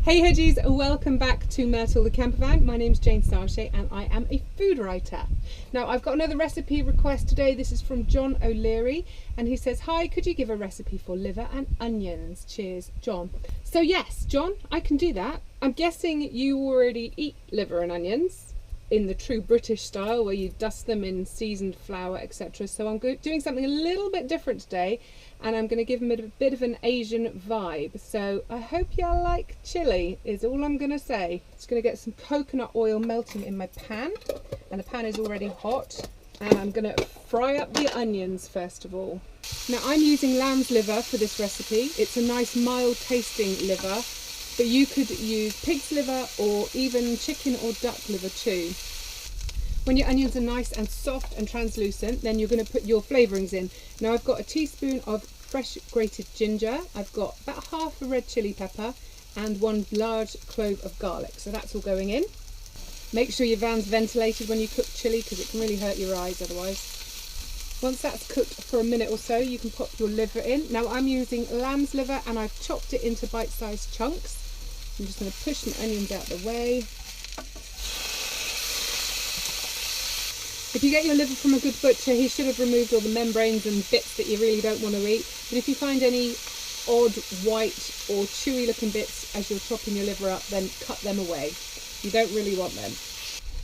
Hey Hedgies, welcome back to Myrtle the Camper Van. My name's Jane Starshea and I am a food writer. Now I've got another recipe request today. This is from John O'Leary and he says, hi, could you give a recipe for liver and onions? Cheers, John. So yes, John, I can do that. I'm guessing you already eat liver and onions in the true British style where you dust them in seasoned flour, etc. So I'm doing something a little bit different today and I'm going to give them a bit of an Asian vibe. So I hope y'all like chili is all I'm going to say. Just going to get some coconut oil melting in my pan, and the pan is already hot, and I'm going to fry up the onions first of all. Now I'm using lamb's liver for this recipe. It's a nice mild tasting liver, but you could use pig's liver or even chicken or duck liver too. When your onions are nice and soft and translucent, then you're going to put your flavourings in. Now I've got a teaspoon of fresh grated ginger, I've got about half a red chilli pepper and one large clove of garlic. So that's all going in. Make sure your van's ventilated when you cook chilli because it can really hurt your eyes otherwise. Once that's cooked for a minute or so, you can pop your liver in. Now I'm using lamb's liver and I've chopped it into bite-sized chunks. I'm just going to push my onions out the way. If you get your liver from a good butcher, he should have removed all the membranes and bits that you really don't want to eat. But if you find any odd white or chewy looking bits as you're chopping your liver up, then cut them away. You don't really want them.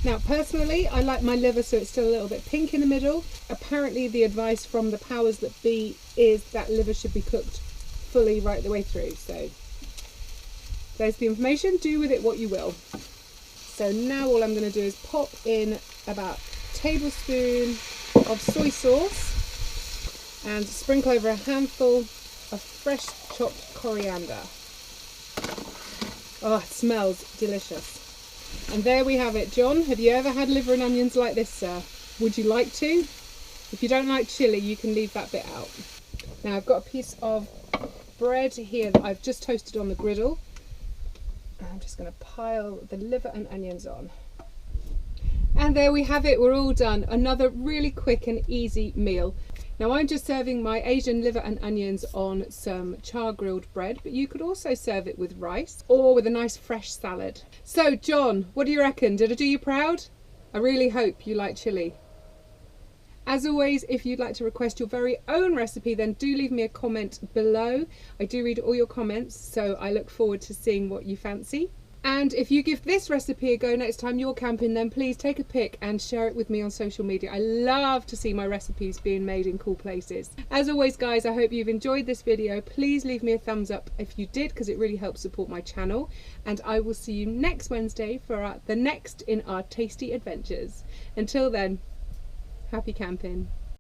Now personally, I like my liver so it's still a little bit pink in the middle. Apparently the advice from the powers that be is that liver should be cooked fully right the way through. So there's the information, do with it what you will. So now all I'm going to do is pop in about tablespoon of soy sauce and sprinkle over a handful of fresh chopped coriander. Oh, it smells delicious. And there we have it. John, have you ever had liver and onions like this, sir? Would you like to? If you don't like chilli, you can leave that bit out. Now I've got a piece of bread here that I've just toasted on the griddle. I'm just going to pile the liver and onions on. And there we have it, we're all done. Another really quick and easy meal. Now I'm just serving my Asian liver and onions on some char grilled bread, but you could also serve it with rice or with a nice fresh salad. So John, what do you reckon? Did I do you proud? I really hope you like chilli. As always, if you'd like to request your very own recipe, then do leave me a comment below. I do read all your comments, so I look forward to seeing what you fancy. And if you give this recipe a go next time you're camping, then please take a pic and share it with me on social media. I love to see my recipes being made in cool places. As always guys, I hope you've enjoyed this video. Please leave me a thumbs up if you did, because it really helps support my channel. And I will see you next Wednesday for the next in our tasty adventures. Until then, happy camping.